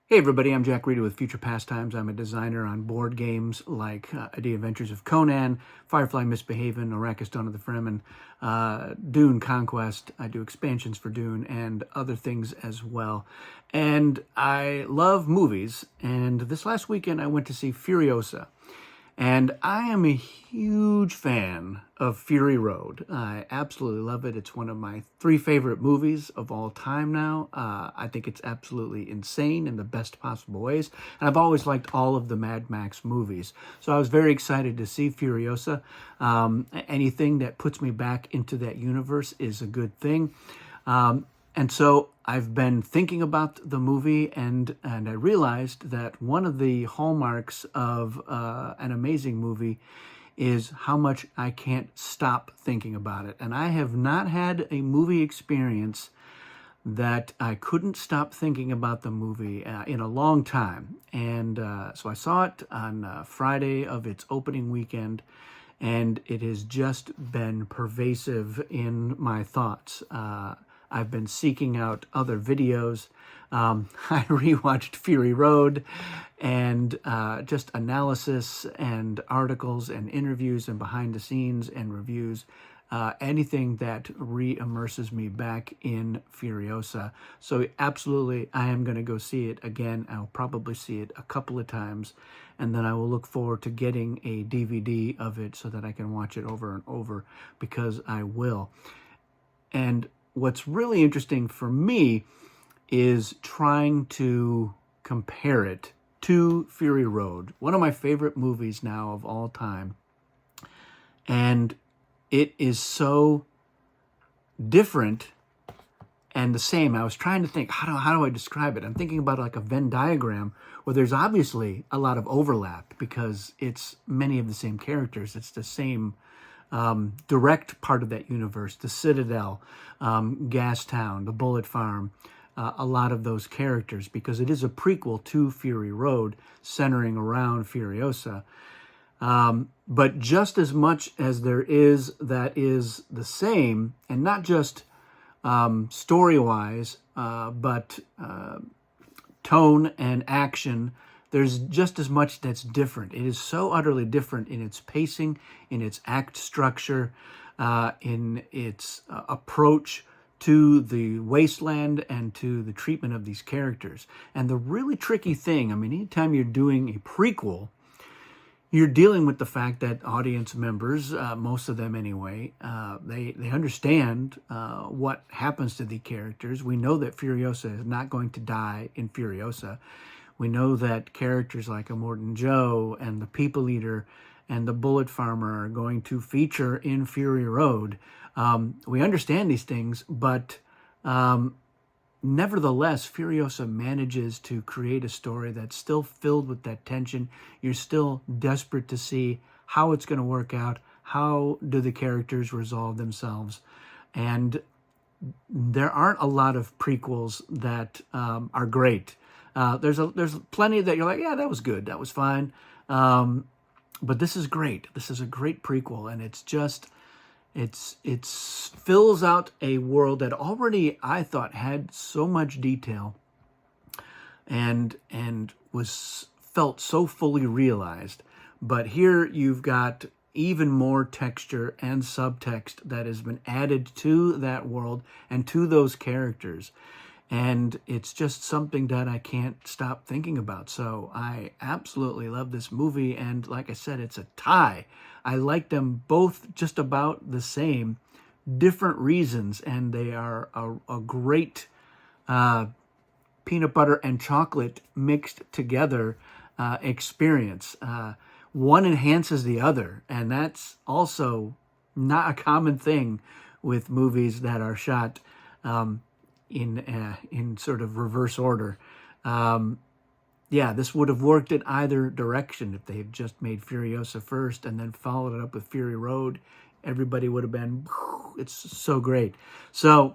Hey everybody, I'm Jack Reeder with Future Pastimes. I'm a designer on board games like The Adventures of Conan, Firefly Misbehavin', Arrakis Dawn of the Fremen, Dune Conquest. I do expansions for Dune and other things as well. And I love movies, and this last weekend I went to see Furiosa. And I am a huge fan of Fury Road. I absolutely love it. It's one of my three favorite movies of all time now. I think it's absolutely insane in the best possible ways. And I've always liked all of the Mad Max movies. So I was very excited to see Furiosa. Anything that puts me back into that universe is a good thing. And so I've been thinking about the movie, and I realized that one of the hallmarks of an amazing movie is how much I can't stop thinking about it. And I have not had a movie experience that I couldn't stop thinking about the movie in a long time. And so I saw it on Friday of its opening weekend, and it has just been pervasive in my thoughts. I've been seeking out other videos. I rewatched Fury Road and just analysis and articles and interviews and behind the scenes and reviews. Anything that re-immerses me back in Furiosa. So absolutely, I am going to go see it again. I'll probably see it a couple of times, and then I will look forward to getting a DVD of it so that I can watch it over and over, because I will. And what's really interesting for me is trying to compare it to Fury Road, one of my favorite movies now of all time. And it is so different and the same. I was trying to think, how do I describe it? I'm thinking about it like a Venn diagram where there's obviously a lot of overlap because it's many of the same characters. It's the same direct part of that universe, the Citadel, Gastown, the Bullet Farm, a lot of those characters, because it is a prequel to Fury Road centering around Furiosa. But just as much as there is that is the same, and not just story-wise, but tone and action, there's just as much that's different. It is so utterly different in its pacing, in its act structure, in its approach to the wasteland and to the treatment of these characters. And the really tricky thing, I mean, anytime you're doing a prequel, you're dealing with the fact that audience members, most of them anyway, they understand what happens to the characters. We know that Furiosa is not going to die in Furiosa. We know that characters like Immortan Joe and the People Eater and the Bullet Farmer are going to feature in Fury Road. We understand these things, but nevertheless, Furiosa manages to create a story that's still filled with that tension. You're still desperate to see how it's going to work out. How do the characters resolve themselves? And there aren't a lot of prequels that are great. There's plenty that you're like, yeah, that was good, that was fine. But this is great. This is a great prequel, and it's fills out a world that already I thought had so much detail and was felt so fully realized. But here you've got even more texture and subtext that has been added to that world and to those characters. And it's just something that I can't stop thinking about. So I absolutely love this movie. And like I said, it's a tie. I like them both just about the same, different reasons. And they are a great peanut butter and chocolate mixed together experience. One enhances the other. And that's also not a common thing with movies that are shot in sort of reverse order. This would have worked in either direction. If they had just made Furiosa first and then followed it up with Fury Road, everybody would have been, it's so great. So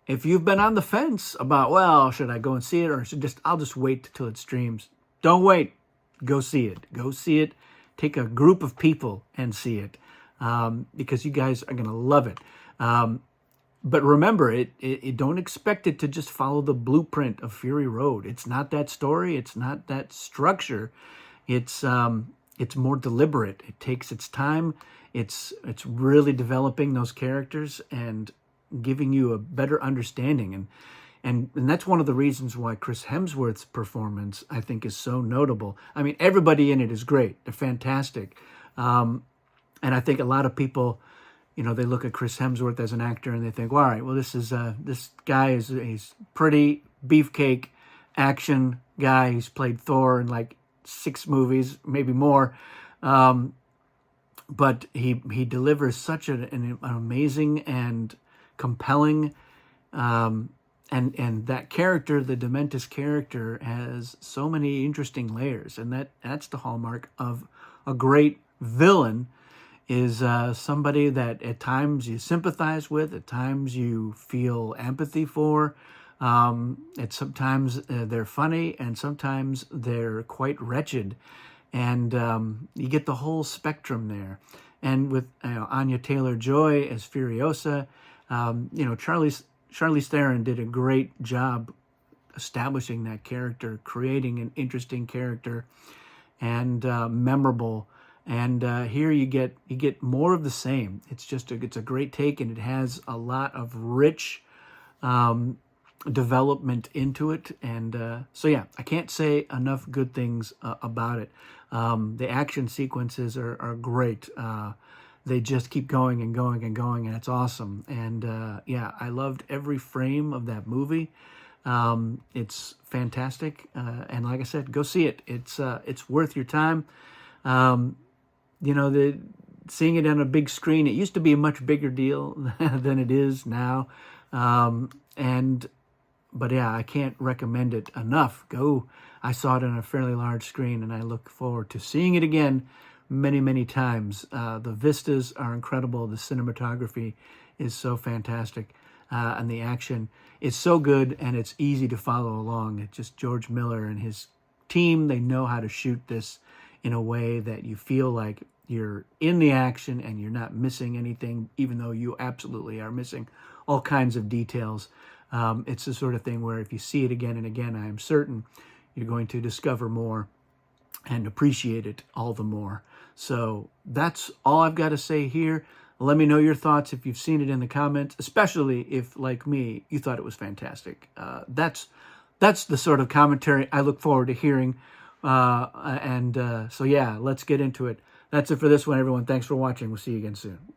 if you've been on the fence about, well, should I go and see it, or I'll just wait till it streams. Don't wait. Go see it. Go see it. Take a group of people and see it, because you guys are going to love it. but remember, it don't expect it to just follow the blueprint of Fury Road. It's not that story. It's not that structure. It's more deliberate. It takes its time. It's really developing those characters and giving you a better understanding. And that's one of the reasons why Chris Hemsworth's performance, I think, is so notable. I mean, everybody in it is great. They're fantastic. And I think a lot of people, they look at Chris Hemsworth as an actor and they think, well, all right, well, this guy he's pretty beefcake action guy. He's played Thor in like 6 movies, maybe more. But he delivers such an amazing and compelling, and that character, the Dementis character, has so many interesting layers, and that's the hallmark of a great villain, is somebody that at times you sympathize with, at times you feel empathy for, and sometimes they're funny, and sometimes they're quite wretched, and you get the whole spectrum there. And with Anya Taylor-Joy as Furiosa, Charlize Theron did a great job establishing that character, creating an interesting character, and memorable. And here you get more of the same. It's a great take, and it has a lot of rich development into it. And so yeah, I can't say enough good things about it. The action sequences are great. They just keep going and going and going, and it's awesome. And yeah, I loved every frame of that movie. It's fantastic. And like I said, go see it. It's worth your time. Seeing it on a big screen, it used to be a much bigger deal than it is now. But yeah, I can't recommend it enough. I saw it on a fairly large screen, and I look forward to seeing it again many, many times. The vistas are incredible. The cinematography is so fantastic. And the action is so good, and it's easy to follow along. It's just George Miller and his team. They know how to shoot this in a way that you feel like you're in the action and you're not missing anything, even though you absolutely are missing all kinds of details. It's the sort of thing where if you see it again and again, I am certain you're going to discover more and appreciate it all the more. So that's all I've got to say here. Let me know your thoughts if you've seen it in the comments, especially if, like me, you thought it was fantastic. That's the sort of commentary I look forward to hearing. So yeah, let's get into it. That's it for this one, everyone. Thanks for watching. We'll see you again soon.